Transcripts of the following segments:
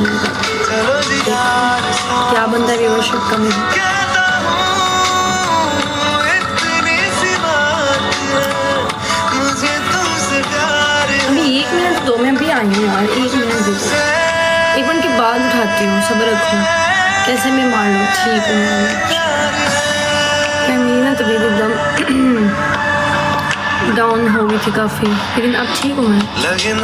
जाएगा। क्या बनता है व्यूअरशिप का मेरी। अभी 1 मिनट दो, मैं अभी आई हूँ यार, 1 मिनट दे दो, 1 मिनट के बाद उठाती हूँ, सब्र रखो। कैसे मैं मान लो, ठीक हूँ मैं, मेरी ना तबीयत एकदम डाउन हो गई थी काफ़ी, लेकिन अब ठीक हूँ मैं ठीक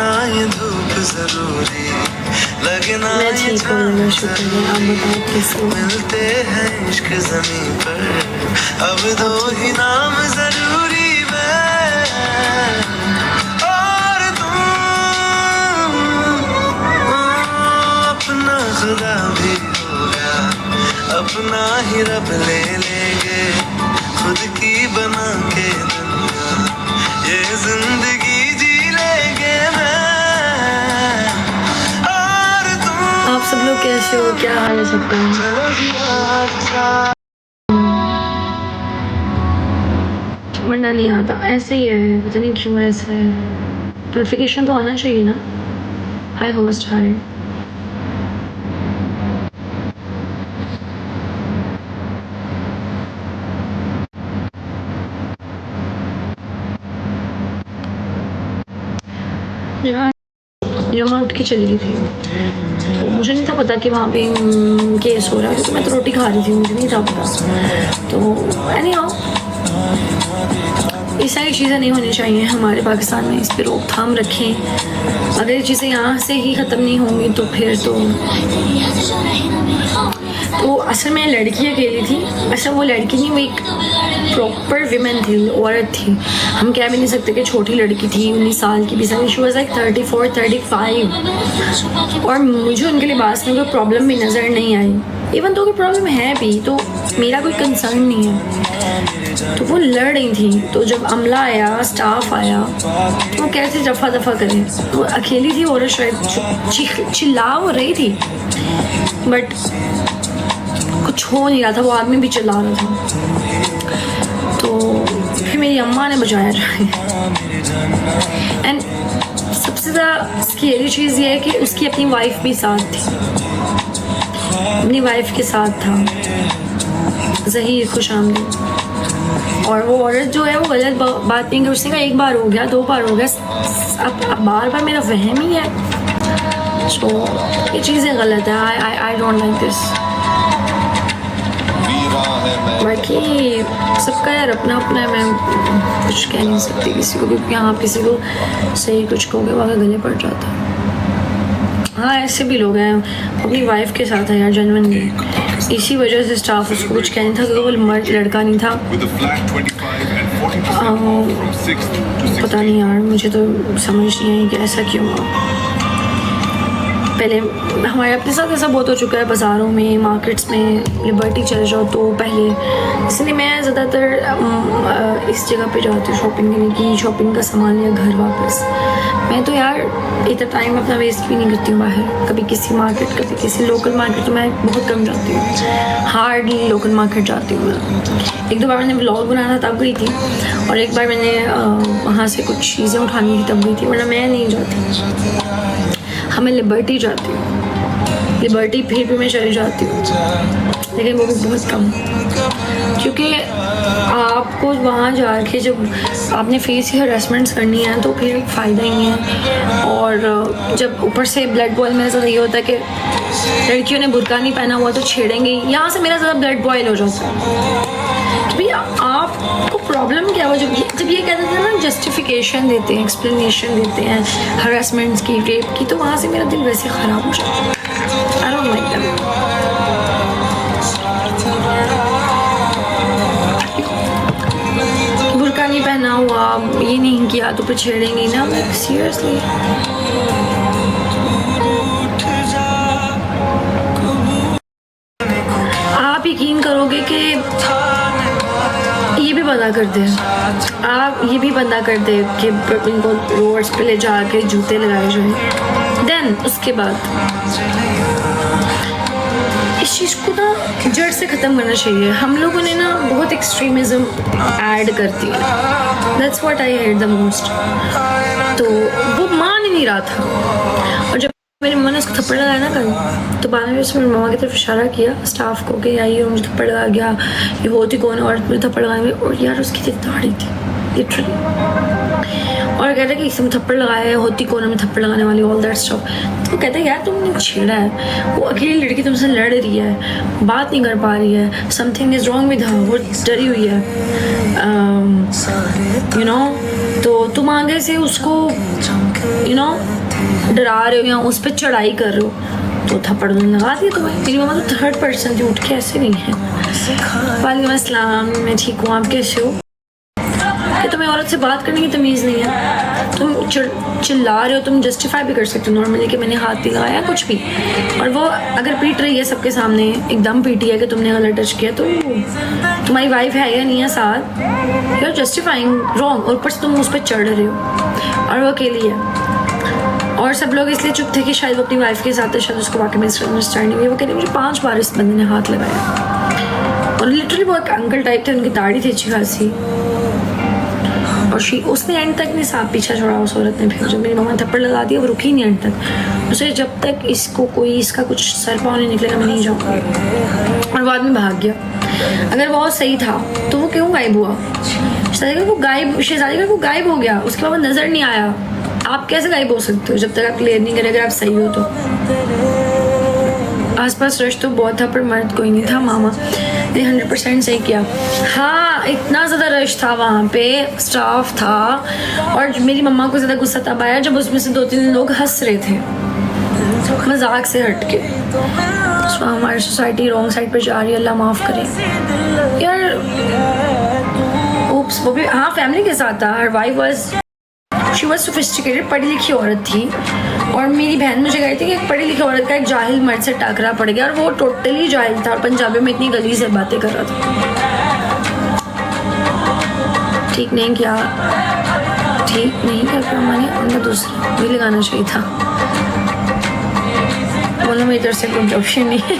हूँ, शुक्र है। आप बताओ कैसे मिलते हैं इश्क ज़मीं पर, अब दो ही नाम ज़रूरी और तुम, अपना खुदा भी होगा, अपना ही रब ले लेंगे, खुद की बना के दुनिया ये जिंदगी जी लेंगे मैं और तुम। आप सब लोग कैसे हो, क्या हाल है सबका? वरना नहीं आता, ऐसे ही है, पता नहीं क्यों ऐसा है। नोटिफिकेशन तो आना चाहिए ना। हाय होस्ट, हाय। यहाँ उठ के चली गई थी, तो मुझे नहीं था पता कि वहाँ पे केस हो रहा है, तो मैं तो रोटी खा रही थी, मुझे नहीं था पता। तो एनीहाउ, ये सारी चीज़ें नहीं होनी चाहिए हमारे पाकिस्तान में, इस पर रोकथाम रखें। अगर ये चीज़ें यहाँ से ही ख़त्म नहीं होंगी तो फिर तो असल में लड़की अकेली थी। अच्छा, वो लड़की नहीं, वो एक प्रॉपर विमेन थी, औरत थी। हम कह भी नहीं सकते कि छोटी लड़की थी, 19 साल की भी सारी, शी वाज लाइक 34 35। और मुझे उनके लिबास में कोई प्रॉब्लम भी नज़र नहीं आई। इवन तो कोई प्रॉब्लम है भी तो मेरा कोई कंसर्न नहीं है। तो वो लड़ रही थी, तो जब अमला आया, स्टाफ आया, तो वो कैसे रफा दफा करें। वो अकेली थी और शायद चिल्ला हो रही थी, बट कुछ हो नहीं रहा था, वो आदमी भी चिल्ला रहा था। तो फिर मेरी अम्मा ने बचाया जाए। एंड सबसे ज़्यादा स्केरी चीज़ ये है कि उसकी अपनी वाइफ भी साथ थी, अपनी वाइफ के साथ था ज़हीर खुशामदीद। और वो औरत जो है वो गलत बात नहीं कर, उसने कहा 1 बार हो गया, 2 बार हो गया, अब बार बार मेरा वहम ही है। सो ये चीज़ें गलत है। I don't like this. बाकी सबका यार अपना अपना है, मैं कुछ कह नहीं सकती किसी को, क्योंकि यहाँ किसी को सही कुछ कहोगे वहाँ गले पड़ जाता है। हाँ, ऐसे भी लोग हैं, अपनी वाइफ के साथ है यार, जेन्युइनली। इसी वजह से स्टाफ उसको कुछ कह नहीं था, क्योंकि वो लड़का नहीं था। पता नहीं यार, मुझे तो समझ नहीं आई कि ऐसा क्यों हुआ। पहले हमारे अपने साथ ऐसा बहुत हो चुका है, बाज़ारों में, मार्केट्स में लिबर्टी चले जाओ तो पहले, इसलिए मैं ज़्यादातर इस जगह पे जाती हूँ शॉपिंग करने की, शॉपिंग का सामान या घर वापस। मैं तो यार इतना टाइम अपना वेस्ट भी नहीं करती हूँ बाहर, कभी किसी मार्केट, कभी किसी लोकल मार्केट, तो मैं बहुत कम जाती हूँ, हार्डली लोकल मार्केट जाती हूँ मैं। 1-2 बार मैंने व्लॉग बनाना था तब गई थी, और एक बार मैंने वहाँ से कुछ चीज़ें उठानी थी तब गई थी, वरना मैं नहीं जाती। हमें लिबर्टी जाती हूँ, लिबर्टी फिर भी मैं चली जाती हूँ, लेकिन वो भी बहुत कम, क्योंकि आपको वहाँ जाके जब आपने फेस की हरासमेंट्स करनी है तो फिर फ़ायदा ही नहीं है। और जब ऊपर से ब्लड बॉयल मेरे साथ ये होता है कि लड़कियों ने बुर्का नहीं पहना हुआ तो छेड़ेंगे, यहाँ से मेरा ज़्यादा ब्लड बॉयल हो जाता है। तो भैया आपको प्रॉब्लम क्या हो, जब ये कहते थे ना, जस्टिफिकेशन देते हैं, एक्सप्लेनेशन देते हैं हरासमेंट्स की, रेप की, तो वहाँ से मेरा दिल वैसे ख़राब हो जाता है। I don't like that. बुर्का नहीं पहना हुआ, ये नहीं किया तो फिर छेड़ेंगे ना, लाइक सीरियसली। आप यकीन करोगे कि ये भी बंदा कर दे, आप ये भी बंदा कर दे कि इनको रोड्स पे ले जाके जूते लगाए जाए, देन उसके बाद इस चीज़ को ना जड़ से ख़त्म करना चाहिए। हम लोगों ने ना बहुत एक्सट्रीमिज़म ऐड कर दिया, that's what I hate the most. तो वो मान ही नहीं रहा था, और जब मेरी मम्मा ने उसको थप्पड़ लगाया ना कल, तो बाद में उसने मेरी मम्मा की तरफ इशारा किया स्टाफ को कि आई और मुझे थप्पड़ लगा गया, ये होती कौन औरत मुझे थप्पड़ लगाएंगे। और यार उसकी इतनी दाढ़ी थी लिटरली, और कहता है कि इसमें थप्पड़ लगाया है, होती कौन है मैं थप्पड़ लगाने वाली, ऑल दैट स्टफ। तो कहता है यार तुमने छेड़ा है, वो अकेली लड़की तुमसे लड़ रही है, बात नहीं कर पा रही है, something is wrong with her, वो डरी हुई है, यू नो, तो तुम आगे से उसको यू नो डरा रहे हो या उस पर चढ़ाई कर रहे हो, तो थप्पड़ लगा दिया तुम्हें। मेरी मम्मा तो थर्ड पर्सन थी, उठ के ऐसे नहीं है, वालेकुम अस्सलाम, मैं ठीक हूँ, आप कैसे हो, कि तुम्हें औरत से बात करने की तमीज़ नहीं है, तुम चिल्ला रहे हो, तुम जस्टिफाई भी कर सकते हो नॉर्मली कि मैंने हाथ नहीं लगाया कुछ भी, और वो अगर पीट रही है सबके सामने, एकदम पीटी है कि तुमने गलत टच किया, तो तुम्हारी वाइफ है या नहीं है साथ, यू आर जस्टिफाइंग रॉन्ग, और ऊपर से तुम उस पर चढ़ रहे हो, और वो अकेली है। और सब लोग इसलिए चुप थे कि शायद वो अपनी वाइफ के साथ है, शायद उसको वाकई में मिसअंडरस्टैंडिंग हुई। वो कहते मुझे 5 बार इस बंदे ने हाथ लगाया, और लिटरली वो एक अंकल टाइप थे, उनकी दाढ़ी थी अच्छी खासी, और उसने एंड तक नहीं साथ पीछा छोड़ा उस औरत ने। फिर जब मेरी मम्मा ने थप्पड़ लगा दिया, वो रुकी नहीं एंड तक, उसे जब तक इसको कोई इसका कुछ सर पाँव नहीं निकलेगा मैं नहीं जाऊँगी, और बाद में भाग गया। अगर वो सही था तो वो क्यों गायब हुआ? शहजादी का वो गायब हो गया, उसके बाद नज़र नहीं आया। आप कैसे गायब हो सकते हो जब तक आप क्लियर नहीं करें अगर आप सही हो तो? आसपास रश तो बहुत था पर मर्द कोई नहीं था। मामा ने 100% सही किया। हाँ, इतना ज़्यादा रश था वहाँ पे, स्टाफ था, और मेरी मम्मा को ज़्यादा गुस्सा तब आया जब उसमें से 2-3 लोग हंस रहे थे मजाक से हट के। तो हमारी सोसाइटी रॉन्ग साइड पर जा रही है, अल्लाह माफ़ करे यार। वो भी हाँ फैमिली के साथ था। हर wife was she was sophisticated, पढ़ी लिखी औरत थी, और मेरी बहन मुझे कही थी कि एक पढ़ी लिखी औरत का एक जाहिल मर्द से टकरा पड़ गया, और वो टोटली जाहिल था और पंजाबी में इतनी गली से बातें कर रहा था। ठीक नहीं किया मैंने, उनका दूसरा भी लगाना चाहिए था। बोलो मेरी तरफ से कोई ऑप्शन नहीं है।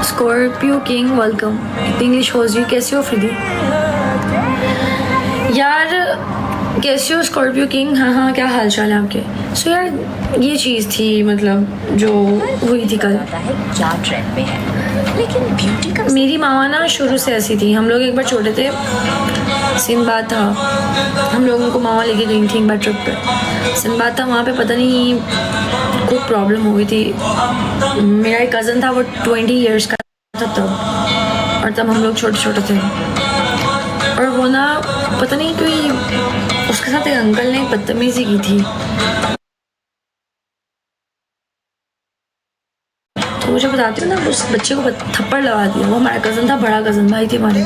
Scorpio king welcome. इंग्लिश हो जी, कैसे हो फ्रीदी? यार कैसे हो स्कॉर्पियो किंग? हाँ, क्या हाल चाल है आपके? सो यार ये चीज़ थी मतलब जो हुई थी कल। लेकिन ब्यूटी का मेरी मामा ना शुरू से ऐसी थी। हम लोग एक बार छोटे थे, सीन बात था, हम लोगों को मामा लेके गई थी एक बार ट्रिप पे। सीन बात था वहाँ पे पता नहीं कोई प्रॉब्लम हो गई थी। मेरा एक कज़न था, वो 20 ईयर्स का था तब, और तब हम लोग छोटे छोटे थे, और वो ना पता नहीं कोई उसके साथ एक अंकल ने बदतमीजी की थी। तो मुझे बताती हूँ ना, उस बच्चे को थप्पड़ लगा दिया। वो हमारा कज़न था, बड़ा कज़न भाई थे हमारे।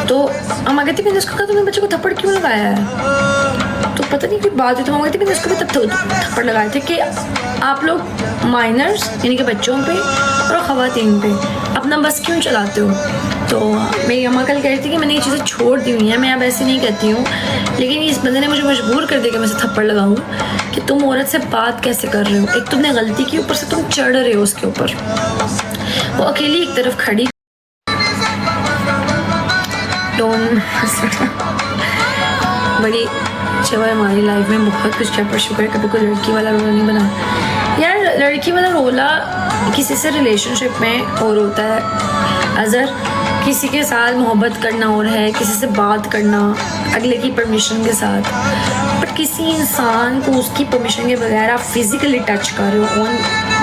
तो हम कहती मैंने उसको कहा तुमने बच्चे को थप्पड़ क्यों लगाया है? तो पता नहीं कोई बात है, तो हम कहती मैंने उसको भी थप्पड़ लगाए थे कि आप लोग माइनर्स यानी कि बच्चों पे और ख़वातीन पे अपना बस क्यों चलाते हो? तो मेरी अम्मा कल कह रही थी कि मैंने ये चीज़ें छोड़ दी हुई हैं, मैं अब ऐसे नहीं कहती हूँ, लेकिन इस बंदे ने मुझे मजबूर कर दिया कि मैं इसे थप्पड़ लगाऊँ कि तुम औरत से बात कैसे कर रहे हो? एक तुमने गलती की, ऊपर से तुम चढ़ रहे हो उसके ऊपर। वो अकेली एक तरफ खड़ी, बड़ी चवर हमारी लाइफ में बहुत कुछ किया, पर शुक्र कभी कोई लड़की वाला रोला नहीं बना। यार लड़की वाला रोला किसी से रिलेशनशिप में और होता है अज़र, किसी के साथ मोहब्बत करना और है, किसी से बात करना अगले की परमिशन के साथ, बट किसी इंसान को उसकी परमिशन के बगैर आप फिज़िकली टच कर रहे हो ऑन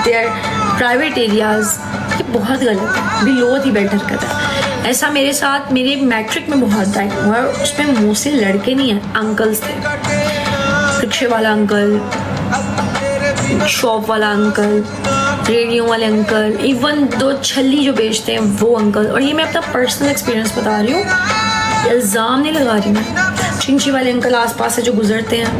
देयर प्राइवेट एरियाज़, ये बहुत गलत है, बिलो दी बेटर हरकत है। ऐसा मेरे साथ मेरे मैट्रिक में बहुत टाइम हुआ, उसमें मोस्टली लड़के नहीं हैं, अंकल्स थे। रिक्शे वाला अंकल, शॉप वाला अंकल, रेडियो वाले अंकल, इवन 2 छल्ली जो बेचते हैं वो अंकल। और ये मैं अपना पर्सनल एक्सपीरियंस बता रही हूँ, इल्ज़ाम नहीं लगा रही मैं। चिंची वाले अंकल आसपास से जो गुजरते हैं,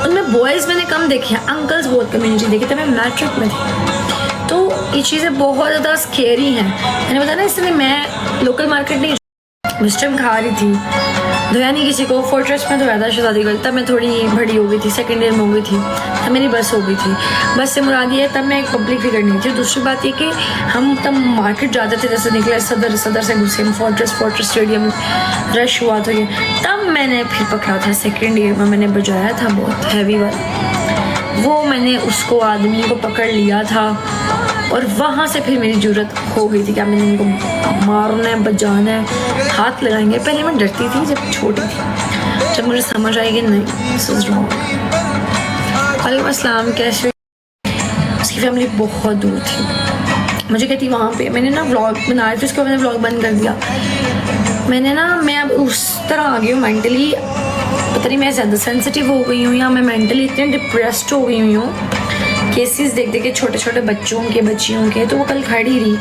उनमें बॉयज़ मैंने कम देखे हैं, अंकल्स बहुत कम्युनिटी देखी थी। मैं मैट्रिक में थी, तो ये चीज़ें बहुत ज़्यादा स्केरी हैं। मैंने बताया ना, इसलिए मैं लोकल मार्केट नहीं उस टाइम खा रही थी, धोया नहीं किसी को। फोर्ट्रेस में धोया था शहजादी गल, तब मैं थोड़ी बड़ी हो गई थी, सेकेंड ईयर में हो गई थी, तब मेरी बस हो गई थी। बस से मुराद ये है तब मैं एक पब्लिक फिगर नहीं थी। दूसरी बात ये कि हम तब मार्केट जाते थे, जैसे निकले सदर से घुसे हम फोर्ट्रेस स्टेडियम, रश हुआ तो ये तब मैंने फिर पकड़ा था। सेकेंड ईयर में मैंने बजाया था बहुत हैवी वाला, वो मैंने उसको आदमी को पकड़ लिया था और वहाँ से फिर मेरी ज़रूरत हो गई थी कि मैंने इनको मारना है, बजाना है, हाथ लगाएंगे। पहले मैं डरती थी जब छोटी थी, जब मुझे समझ आई कि नहीं दिस इज़ रॉन्ग। वालेकुम अस्सलाम, कैसे? उसकी फैमिली बहुत दूर थी। मुझे कहती वहाँ पे मैंने ना व्लॉग बना रही थी, उसके बाद मैंने व्लॉग बंद कर दिया। मैं अब उस तरह आ गई हूँ मेंटली, पता नहीं मैं ज़्यादा सेंसिटिव हो गई हूँ या मैं मेंटली इतनी डिप्रेस्ड हो गई हूँ। केसेस देख देख के छोटे छोटे बच्चों के, तो वो कल खड़ी रही,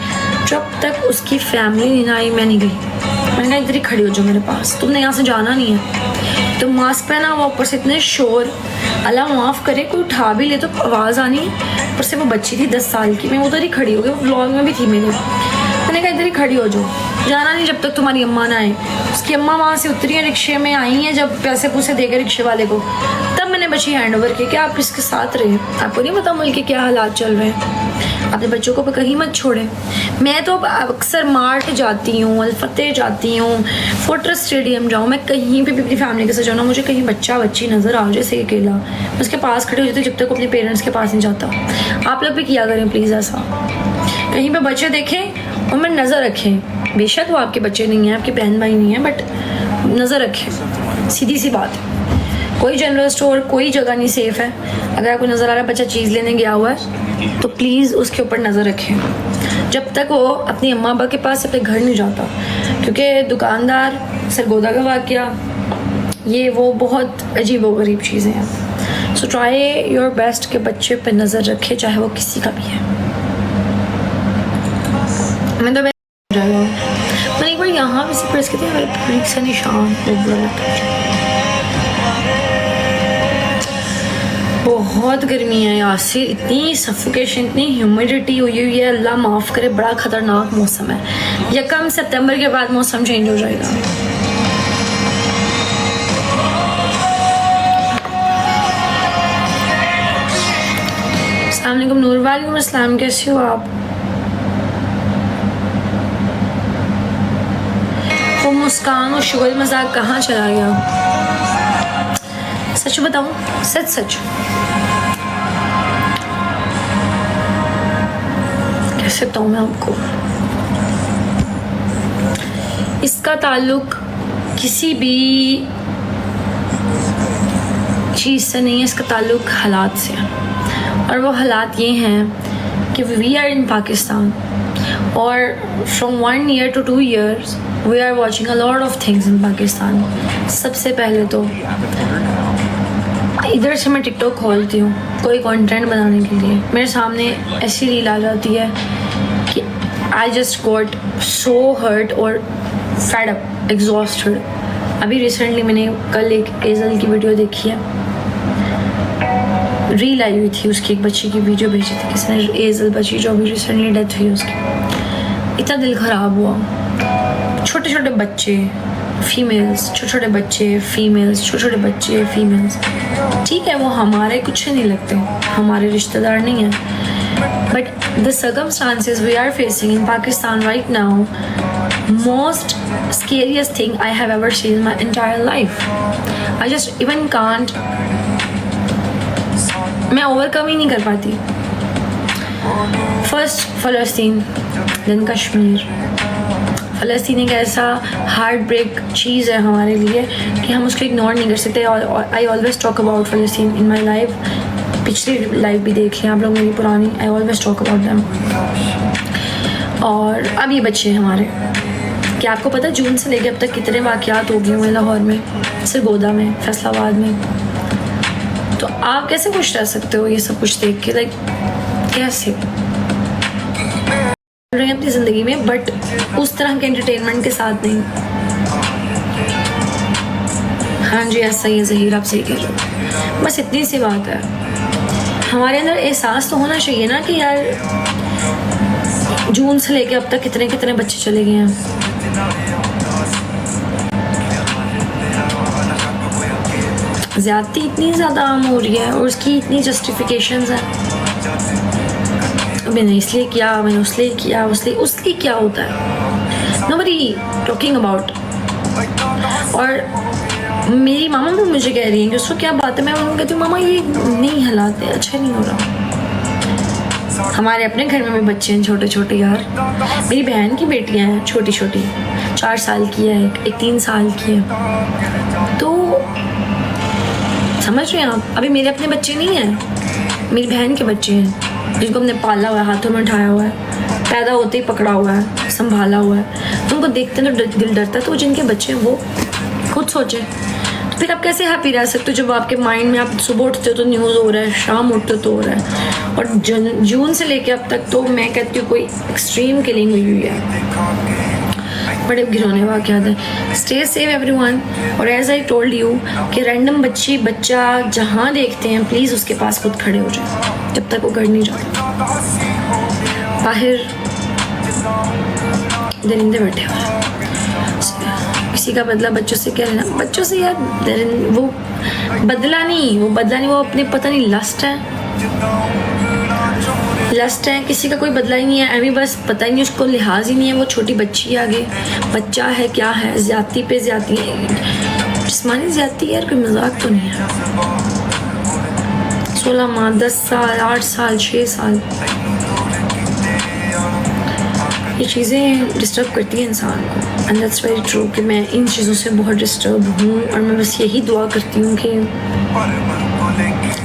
जब तक उसकी फैमिली नहीं आई मैं नहीं गई। मैंने कहा इधर ही खड़ी हो जाओ मेरे पास, तुमने यहाँ से जाना नहीं है। तो मास्क पहना हुआ, ऊपर से इतने शोर, अल्लाह माफ़ करे कोई उठा भी ले तो आवाज़ आनी। ऊपर से वो बच्ची थी 10 साल की, मैं उधर ही खड़ी हो गई, वो व्लॉग में भी थी मेरे। मैंने कहा इधर ही खड़ी हो जाओ, जाना नहीं जब तक तुम्हारी अम्मा ना आए। उसकी अम्मा वहाँ से उतरी है, रिक्शे में आई हैं, जब पैसे पूसे देकर रिक्शे वाले को, तब मैंने बच्ची हैंड ओवर की कि आप इसके साथ रहे, आपको नहीं पता मुल्क के क्या हालात चल रहे हैं, अपने बच्चों को कहीं मत छोड़े। मैं तो अक्सर मार्ट जाती हूँ, अलफतेह जाती हूँ, फोर्ट्रेस स्टेडियम जाऊँ, मैं कहीं पे भी अपनी फैमिली के साथ जाऊँ, मुझे कहीं बच्चा बच्ची नज़र आ जाए से अकेला, मैं उसके पास खड़ी हो जाती हूँ जब तक अपने पेरेंट्स के पास नहीं जाता। आप लोग भी किया करें प्लीज़ ऐसा, कहीं पे बच्चे देखें और मैं नज़र रखें। बेशक वो आपके बच्चे नहीं हैं, आपके बहन भाई नहीं हैं, बट नज़र रखें, सीधी सी बात है। कोई जनरल स्टोर, कोई जगह नहीं सेफ़ है। अगर आपको नज़र आ रहा है बच्चा चीज़ लेने गया हुआ है तो प्लीज़ उसके ऊपर नज़र रखें जब तक वो अपनी अम्मा अब्बा के पास अपने घर नहीं जाता, क्योंकि दुकानदार, सरगोदा का वाक़या, ये वो बहुत अजीब व गरीब चीज़ें हैं। सो ट्राई योर बेस्ट के बच्चे पर नज़र रखें, चाहे वो किसी का भी है। मैं तो मैंने एक बार यहाँ भी से प्रेस की थी, मेरे पूरी से निशान बहुत गर्मी है यासिर, इतनी सफोकेशन, इतनी ह्यूमिडिटी हुई हुई है, अल्लाह माफ़ करे, बड़ा ख़तरनाक मौसम है। 1 सितंबर के बाद मौसम चेंज हो जाएगा। अस्सलाम वालेकुम नूर। वालेकुम अस्सलाम, कैसे हो आप? वो मुस्कान और शुगर मजाक कहाँ चला गया? सच बताऊं, सच कैसे बताऊं मैं आपको, इसका ताल्लुक किसी भी चीज़ से नहीं है, इसका ताल्लुक हालात से है। और वो हालात ये हैं कि वी आर इन पाकिस्तान और from 1 year to 2 years we are watching a lot of things in Pakistan. सबसे पहले तो इधर से मैं टिकटॉक खोलती हूँ कोई कंटेंट बनाने के लिए, मेरे सामने ऐसी रील आ जाती है कि I just got so hurt और फेड अप, एग्जॉस्टेड। अभी रिसेंटली मैंने कल एक एजल की वीडियो देखी है, रील आई हुई थी उसकी, एक बच्ची की वीडियो भेजी थी किसी ने, एजल बच्ची जो अभी रिसेंटली डेथ हुई उसकी। इतना दिल ख़राब हुआ। छोटे छोटे बच्चे फीमेल्स, छोटे छोटे बच्चे फीमेल्स, छोटे छोटे बच्चे फीमेल्स, ठीक है वो हमारे कुछ नहीं लगते, हमारे रिश्तेदार नहीं हैं, but the circumstances we are facing in Pakistan right now, most scariest thing I have ever seen in my entire life. I just even can't, मैं ओवरकम ही नहीं कर पाती। फर्स्ट फ़लस्तीन, देन कश्मीर। फ़लस्तीन एक ऐसा हार्ट ब्रेक चीज़ है हमारे लिए कि हम उसको इग्नोर नहीं कर सकते। I always talk about Palestine in my life, पिछली लाइफ भी देखी आप लोग मेरी पुरानी, I always talk about them. और अब ये बच्चे हमारे, क्या आपको पता जून से लेकर अब तक कितने वाक़यात हो गए हुए लाहौर में, सरगोदा में, फैसलाबाद में। तो आप कैसे खुश रह सकते हो ये सब कुछ देख के? लाइक कैसे रहे हैं अपनी ज़िंदगी में, बट उस तरह के एंटरटेनमेंट के साथ नहीं। हाँ जी ऐसा ही है ज़हीर, आप सही कह रहे हो। बस इतनी सी बात है, हमारे अंदर एहसास तो होना चाहिए ना कि यार जून से लेके अब तक कितने कितने बच्चे चले गए हैं। ज़्यादती इतनी ज़्यादा आम हो रही है और उसकी इतनी जस्टिफिकेशंस हैं, मैंने इसलिए किया, मैंने उसलिए किया, उसलिए क्या होता है, नोबडी टॉकिंग अबाउट। और मेरी मामा भी मुझे कह रही है कि उसको क्या बात है, मैं उनको कहती हूँ मामा ये नहीं हिलाते, अच्छा नहीं हो रहा। हमारे अपने घर में भी बच्चे हैं छोटे छोटे यार, मेरी बहन की बेटियां हैं छोटी छोटी, 4 साल की है, एक 3 साल की है। तो समझ रहे हैं आप, अभी मेरे अपने बच्चे नहीं हैं, मेरी बहन के बच्चे हैं जिनको हमने पाला हुआ है, हाथों में उठाया हुआ है, पैदा होते ही पकड़ा हुआ है, संभाला हुआ है। तो उनको देखते हैं तो दिल डरता है। तो जिनके बच्चे हैं वो खुद सोचे, तो फिर आप कैसे हैप्पी रह सकते हो जब आपके माइंड में आप सुबह उठते हो तो न्यूज़ हो रहा है, शाम उठते हो तो हो रहा है। और जून से लेके अब तक तो मैं कहती हूँ कोई एक्सट्रीम किलिंग हुई है, बड़े घिनौने वाक़यात हैं। Stay safe everyone. और एज आई टोल्ड यू कि रैंडम बच्चा जहाँ देखते हैं प्लीज़ उसके पास खुद खड़े हो जाए जब तक वो घर नहीं जाता। बाहर दरिंदे बैठे हुए हैं, किसी का बदला बच्चों से क्या लेना, बच्चों से यार वो बदला नहीं, वो अपने पता नहीं लस्ट है, किसी का कोई बदला ही नहीं है। अभी बस पता ही नहीं, उसको लिहाज ही नहीं है, वो छोटी बच्ची आगे बच्चा है, क्या है, ज्यादती पे ज्यादती है, जिस्मानी ज्यादती यार, कोई मजाक तो नहीं है। 16 माह, 10 साल, 8 साल, 6 साल, ये चीज़ें डिस्टर्ब करती हैं इंसान को। एंड दैट्स वेरी ट्रू कि मैं इन चीज़ों से बहुत डिस्टर्ब हूँ। और मैं बस यही दुआ करती हूँ कि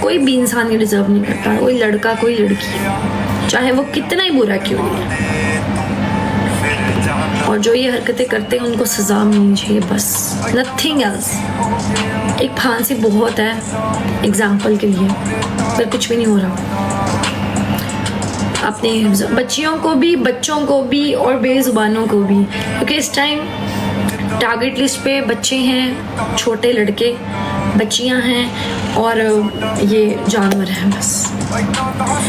कोई भी इंसान ये डिज़र्व नहीं करता, कोई लड़का कोई लड़की, चाहे वो कितना ही बुरा क्यों नहीं है। और जो ये हरकतें करते हैं उनको सज़ा मिलनी चाहिए, बस नथिंग एल्स। एक फांसी बहुत है एग्जाम्पल के लिए, पर कुछ भी नहीं हो रहा। अपने बच्चियों को भी और बेजुबानों को भी, क्योंकि इस टाइम टारगेट लिस्ट पे बच्चे हैं, छोटे लड़के, बच्चियां हैं और ये जानवर हैं बस।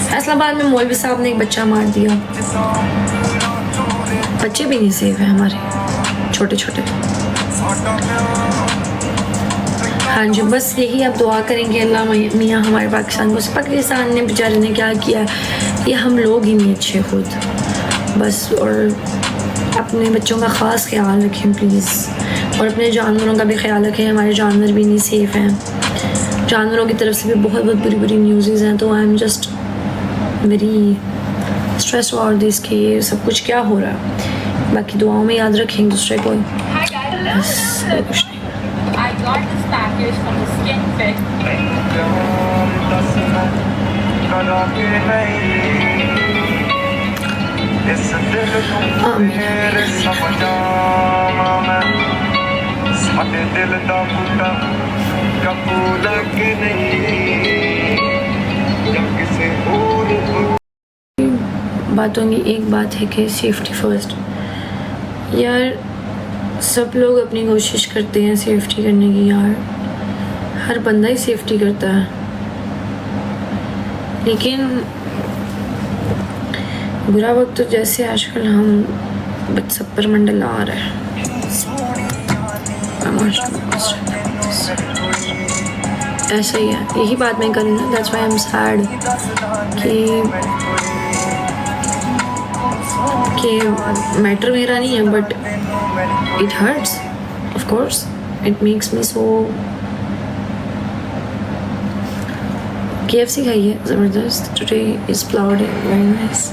फैसलाबाद में मौलवी साहब ने एक बच्चा मार दिया। बच्चे भी नहीं सेफ है हमारे, छोटे छोटे। हाँ जी, बस यही आप दुआ करेंगे अल्लाह मियाँ हमारे पाकिस्तान को। पाकिस्तान ने बेचारे ने क्या किया, ये हम लोग ही नहीं अच्छे खुद, बस। और अपने बच्चों का ख़ास ख्याल रखें प्लीज़, और अपने जानवरों का भी ख्याल रखें। हमारे जानवर भी नहीं सेफ़ हैं, जानवरों की तरफ से भी बहुत बुरी न्यूज़ हैं। तो I am just very stress about this कि ये सब कुछ क्या हो रहा है। बाकी दुआओं में याद रखें एक दूसरे को, बस कुछ नहीं। I got this package from the Skin Fit. बातों की एक बात है कि सेफ्टी फर्स्ट यार, सब लोग अपनी कोशिश करते हैं सेफ्टी करने की यार, हर बंदा ही सेफ्टी करता है, लेकिन बुरा वक्त तो जैसे आजकल हम सब पर मंडला आ रहा है। ऐसा ही है, यही बात मैं करूँ ना, that's why I am sad कि मैटर मेरा नहीं है, but it hurts, of course. It makes me so. KFC खाइए ज़बरदस्त, today is flowered, very nice.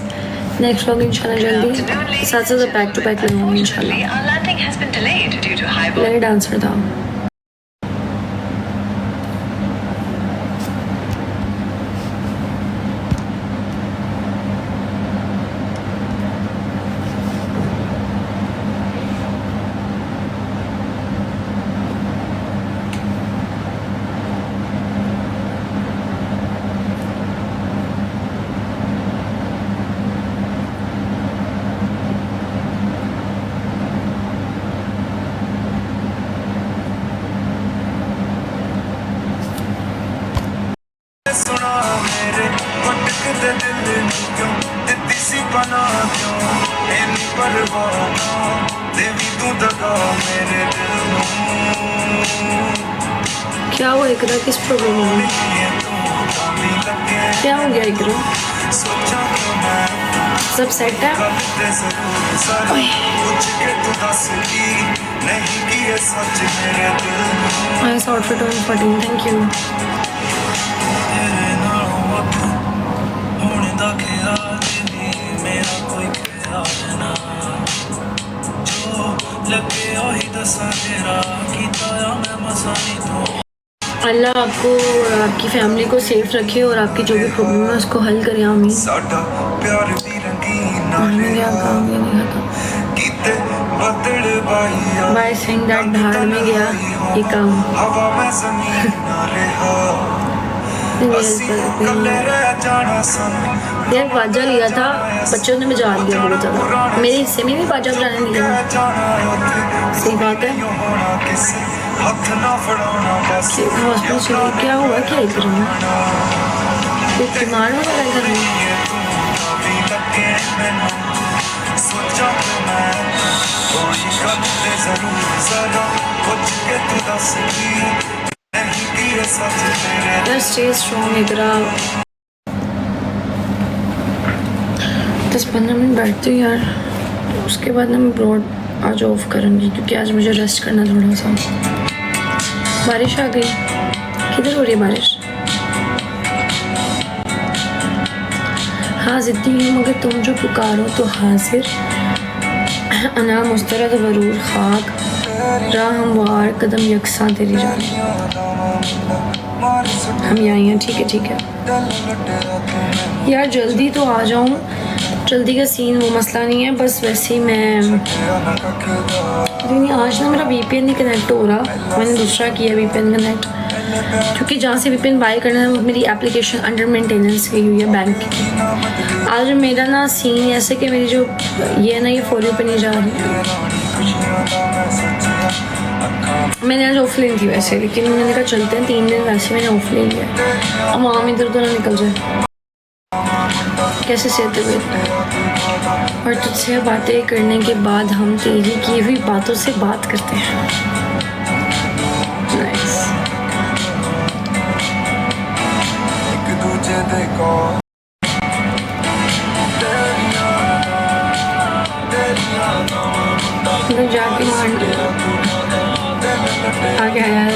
Next vlog इंशाल्लाह जल्दी, साथ साथ बैक टू बैक लगाऊंगी इंशाल्लाह। Let it answer down. क्या हुआ इकरा, किस प्रॉब्लम में, क्या हो गया इकरा, सब सेट है? Nice outfit on 14, thank you. अल्लाह आपको और आपकी फैमिली को सेफ रखे और आपकी जो भी प्रॉब्लम है उसको हल करे, आमीन। मैं क्या काम ये नहीं खाता बाय सिंह दैट धाड़ में गया ये काम। यार बाजा लिया था, बच्चों ने बजा लिया बहुत ज़्यादा, मेरे हिस्से में भी बाजा बजाने नहीं लगा। सही बात है। हॉस्पिटल चली, क्या हुआ, क्या इधर में बीमार हो गया इधर में? स्टे स्ट्रॉन्ग इधर। 10-15 मिनट बैठती हूँ यार, उसके बाद ना मैं ब्रॉड आज ऑफ करूँगी क्योंकि आज मुझे रेस्ट करना थोड़ा सा। बारिश आ गई, किधर हो रही है बारिश? हाँ ज़िद्दी हूँ मगर तुम जो पुकारो तो हाजिर, अना मुस्तरद वरूर खाक, राह हमवार कदम यकसा तेरी जान। हम यहाँ हैं, ठीक है ठीक है यार, जल्दी तो आ जाऊँ, जल्दी का सीन वो मसला नहीं है, बस वैसे ही मैं नहीं, आज ना मेरा VPN नहीं कनेक्ट हो रहा, मैंने दूसरा किया VPN कनेक्ट, क्योंकि जहाँ से VPN बाय करना है मेरी एप्लीकेशन अंडर मेंटेनेंस गई हुई है बैंक की। आज मेरा ना सीन ऐसे कि मेरी जो ये है ना ये फॉर यू पे नहीं जा रही। मैंने आज ऑफ लेन थी वैसे, लेकिन मैंने कहा चलते हैं 3 दिन, वैसे मैंने ऑफ ले लिया। अब वहाँ इधर उधर ना निकल जाए, कैसे सहते हुए। और तुझसे बातें करने के बाद हम तेरी की हुई बातों से बात करते हैं। नाइस। जाके मान आगे आया है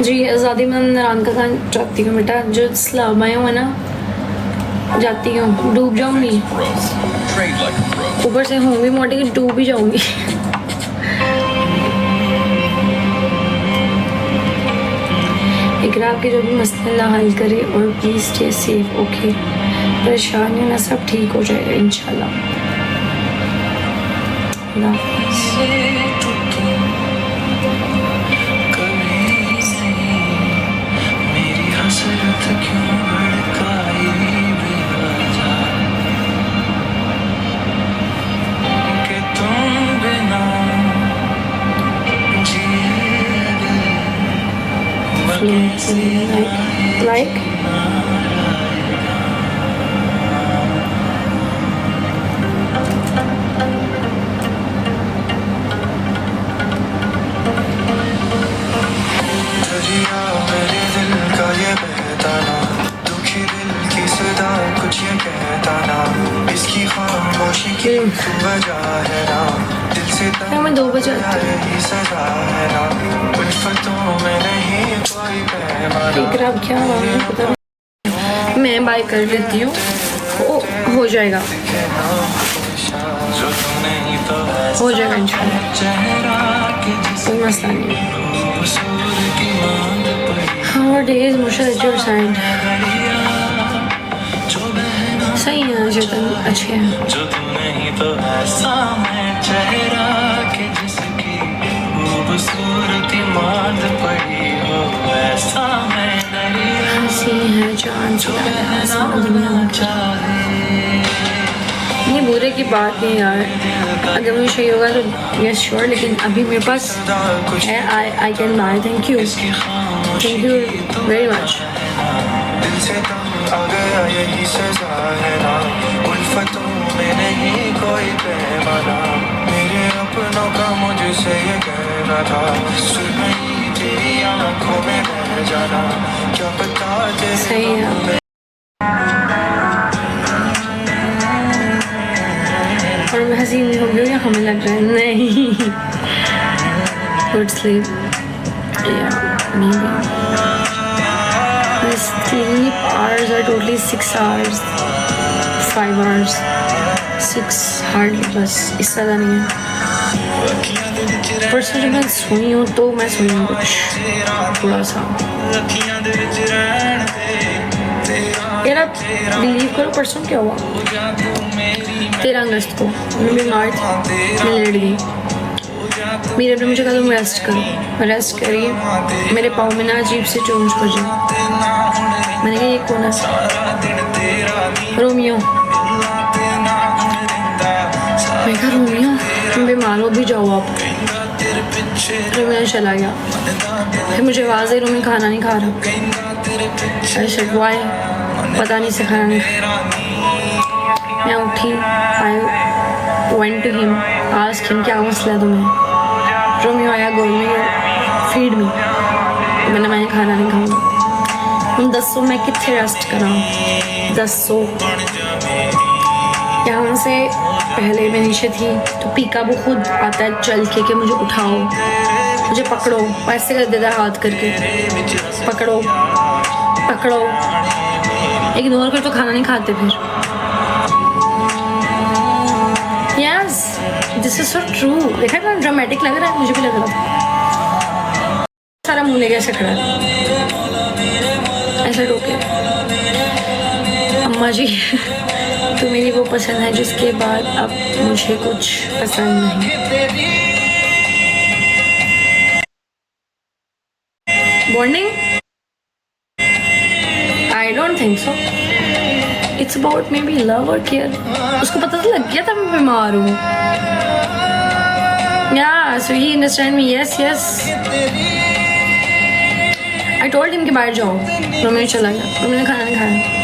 जी। आज़ादी में नारायण का खान जाती हूँ बेटा, जो इस्लाम आया हुआ ना जाती हूँ, डूब जाऊँगी ऊपर से, होंगी मोटी कि डूब ही जाऊँगी। इकरार के जो भी मसले अल्लाह हल करे और प्लीज़ स्टे सेफ, ओके। परेशानी ना सब ठीक हो जाएगा इंशाल्लाह। अल्लाह like मैं 2 बजे क्या पता, मैं बाय कर लेती हूँ, हो जाएगा इंशाल्लाह, कोई मसला नहीं। How days Musha at your side? सही है चेतन, अच्छे हैं। हंसी है जान नहीं, बुरे की बात नहीं यार, अगर मुझे चाहिए होगा तो यस श्योर, लेकिन अभी मेरे पास है, I can buy. Thank you very much. मेरे अपनों का मुझसे ये कहना था, तेरी आंखों में रह जाना, क्या पता। सही है। good sleep. Yeah, maybe. My sleep hours are totally 6 hours, 5 hours, 6 hardly, बस इससे ज़्यादा नहीं है. परसों जब मैं सोई हूँ तो मैं सोई हूँ कुछ थोड़ा सा. यार आप बिलीव करो परसों क्या हुआ. 13 अगस्त को मैं बीमार थी, मैं लेट गई. मेरे ने मुझे कहा तुम रेस्ट करो. रेस्ट करी, मेरे पाँव में ना अजीब से चोंच बजी. मैंने कहा ये कौन है. रोमियो. मैं कहा रोमियो तुम बीमार हो भी जाओ आप. रोमियो चला गया. फिर मुझे आवाज़ आई रोमियो खाना नहीं खा रहा. ऐसे वाई पता नहीं से खाना नहीं. मैं उठी, I went to him, asked him क्या मसला है तुम्हें. रोमियो आया गोल में, फीड मी. मैंने खाना नहीं खाऊंगा. तुम दसो मैं कितने रेस्ट करा. दसो यहाँ से पहले मैं नीचे थी तो पीका वो खुद आता है चल के कि मुझे उठाओ, मुझे पकड़ो. ऐसे कर देता है हाथ करके, पकड़ो पकड़ो. इग्नोर कर तो खाना नहीं खाते फिर. Yes this is so true. देखा ना ड्रामेटिक लग रहा है, मुझे भी लग रहा था. सारा मुंह लेके ऐसे खड़ा है, ऐसे रोके. अम्मा जी तो मेरी वो पसंद है जिसके बाद अब मुझे कुछ पसंद नहीं. Bonding I don't think so. It's about may be love और केयर. उसको पता तो लग गया था मैं बीमार हूँ. Yeah so he understand me. Yes yes I told him कि बाहर जाओ. रोमियो चला गया. रोमियो ने खाना नहीं खाया.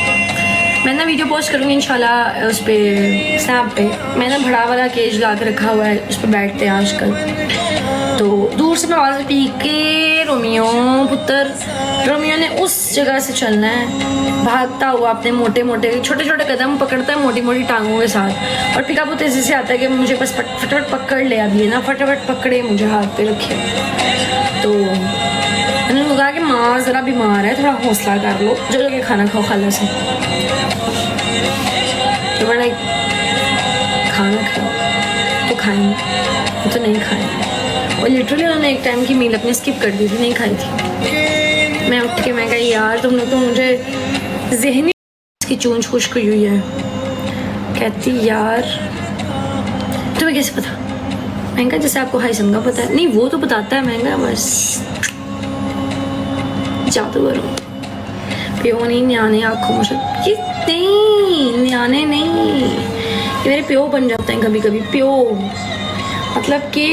मैं ना वीडियो पोस्ट करूँगी इंशाल्लाह उस पर स्नैप पे. मैंने बड़ा वाला केज ला के रखा हुआ है, उस पर बैठते हैं आजकल. तो दूर से मैं आवाज़ पी के रोमियो पुत्र. रोमियो ने उस जगह से चलना है भागता हुआ अपने मोटे मोटे छोटे छोटे कदम पकड़ता है मोटी मोटी टांगों के साथ. और पिकअप तेज़ी से आता है कि मुझे बस फटाफट पकड़ ले. अब ये ना फटाफट पकड़े मुझे, हाथ पे रखे. तो मैंने कहा कि माँ ज़रा बीमार है, थोड़ा हौसला कर लो, चलो के खाना खाओ खाला से. तो बड़ा खाना खाओ तो खाएंगे, तो नहीं खाएंगे. और लिटरली उन्होंने एक टाइम की मील अपनी स्किप कर दी थी, नहीं खाई थी. मैं उठ के मैं कहा यार तुम लोग तो मुझे ज़हनी की चूंच खुश्क हुई है. कहती यार तुम्हें कैसे पता. मैंने कहा जैसे आपको हाइसम का पता है. नहीं वो तो बताता है. मैंने कहा बस जादू करो. प्यो नहीं न्याने आँखों मुझे ये नहीं, न्याने नहीं, ये मेरे प्यो बन जाते हैं कभी कभी. प्यो मतलब कि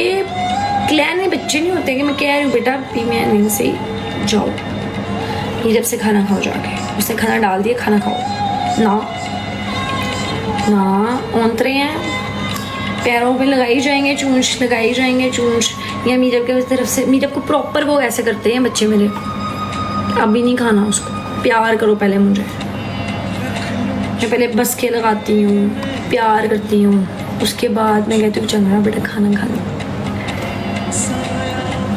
क्लैने बच्चे नहीं होते कि मैं कह रही हूँ बेटा पी में नहीं से जाओ. ये जब से खाना खाओ जाके, उसने खाना डाल दिया खाना खाओ. ना ना औंतरे हैं, पैरों पे लगाई जाएंगे चूंच, लगाई जाएंगे चूंच. या मीरब के तरफ से, मीरब को प्रॉपर वो ऐसे करते हैं बच्चे मेरे. अभी नहीं खाना उसको, प्यार करो पहले मुझे. मैं पहले बस के लगाती हूँ, प्यार करती हूँ, उसके बाद मैं कहती हूँ चल रहा बेटा खाना खाना.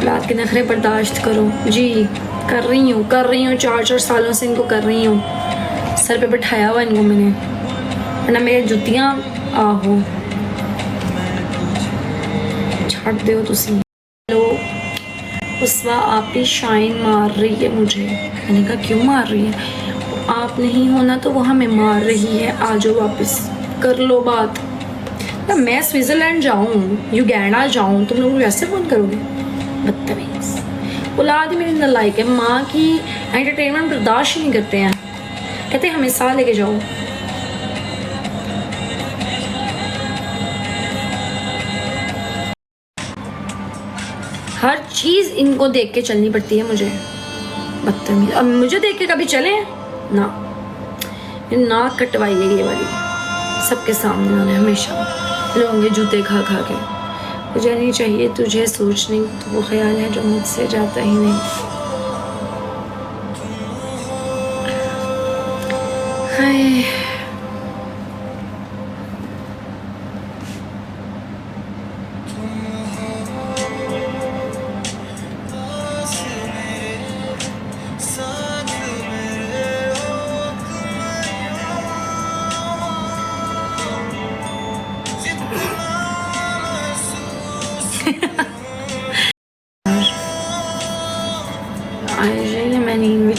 रात के नखरे बर्दाश्त करो. जी कर रही हूँ 4 सालों से इनको कर रही हूँ. सर पे बैठाया हुआ इनको मैंने, वरना मेरे जुतियाँ आहो छाट दो तुसी. लो उसवा आप ही शाइन मार रही है मुझे. मैंने कहा क्यों मार रही है. आप नहीं होना तो वो हमें मार रही है. आ जाओ वापस कर लो बात ना. मैं स्विट्ज़रलैंड जाऊँ, युगांडा जाऊँ, तुम लोग वैसे फ़ोन करोगे. बदतमीज़ औलाद मेरी नालायक है. माँ की एंटरटेनमेंट बर्दाश्त ही नहीं करते हैं. कहते हैं हमें साथ लेके जाओ. हर चीज़ इनको देख के चलनी पड़ती है मुझे. बदतमीज़. अब मुझे देख के कभी चले ना. नाक कटवाइए ये वाली सबके सामने. उन्होंने हमेशा लोगे जूते खा खा के. मुझे नहीं चाहिए तुझे सोचने तो वो ख्याल है जो मुझसे जाता ही नहीं. हाय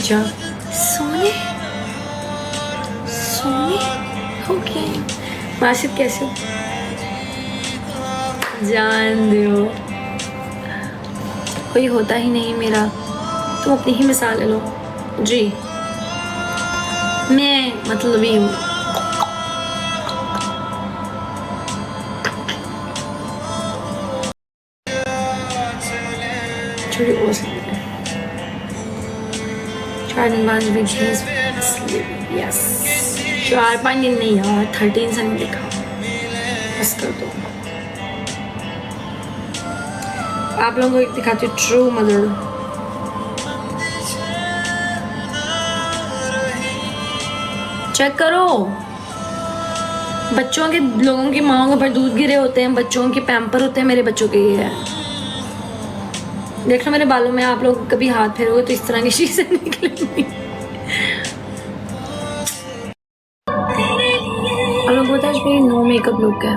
अच्छा सोने सोने ओके। मासिद कैसे हो? जान दो कोई होता ही नहीं मेरा, तुम अपनी ही मिसाल ले लो। जी मैं मतलब ही हूँ। छोड़ी हो सकती है 4 दिन यस 4-5 दिन नहीं यार 13 से नहीं देखा बस कर दो। आप लोगों को एक दिखाती हूँ ट्रू मदर। चेक करो बच्चों के लोगों की माओं के ऊपर दूध गिरे होते हैं, बच्चों के पैम्पर होते हैं, मेरे बच्चों के ये है। देख लो मेरे बालों में आप लोग कभी हाथ फेरोगे तो इस तरह की चीजें निकलेंगी। आप लोग पता है मेरी नो मेकअप लुक है।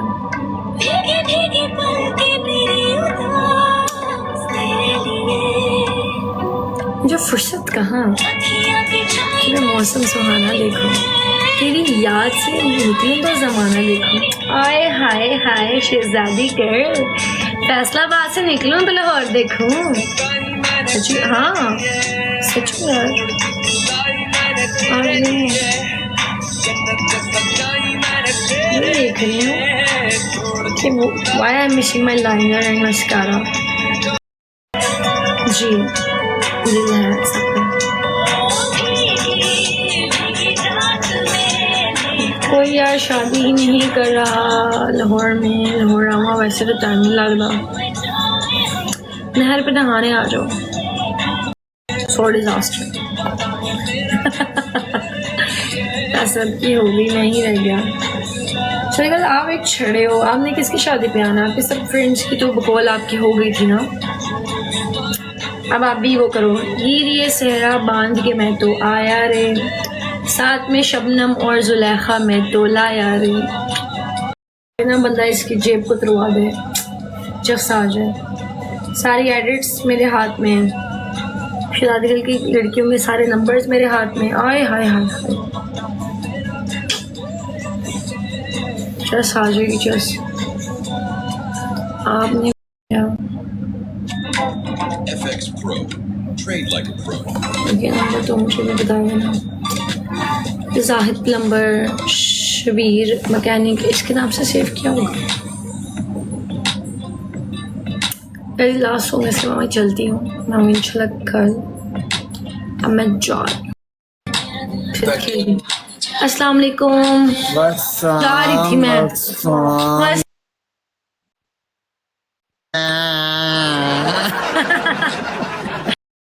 मुझे फुर्सत कहाँ, मौसम सुहाना देखो, तेरी याद से निकलूं तो जमाना देखो। आए हाय हाय शहजादी कर, फैसलाबाद से निकलूं तो लाहौर देखूं। सच हाँ सच में यार मैं देख रही हूँ कि वो why I am missing my liner and mascara. जी दिल है सबका। कोई यार शादी ही नहीं कर रहा लाहौर में। लाहौर आवा वैसे तो टाइम नहीं लगता। नहर पे नहाने आ जाओ। सो डिजास्टर सबकी होगी मैं ही रह गया। चलेगा आप एक छड़े हो, आपने किसकी शादी पे आना? आपके सब फ्रेंड्स की तो बकौल आपकी हो गई थी ना, अब आप भी वो करो। ये सहरा बांध के मैं तो आया रे, साथ में शबनम और जुलेखा में तो लाया रे। ना बंदा इसकी जेब को तुरवा दे जस आ जाए। सारी एडिट्स मेरे हाथ में, शादी दिल की लड़कियों के सारे नंबर्स मेरे हाथ में। आए हाय हाय हाय जस आ जाएगी जस। आपने FX Pro. Trade like a pro. ये नंबर तो मुझे भी बताया ना। जाहिद प्लम्बर, शबीर मैकेनिक, इसके नाम से सेव किया होगा। पहली लास्ट होने से मैं चलती हूँ। मैं इंशाल्लाह कल अब मैं जॉय फिर खेली। अस्सलाम वालेकुम। जा रही थी मैं बस।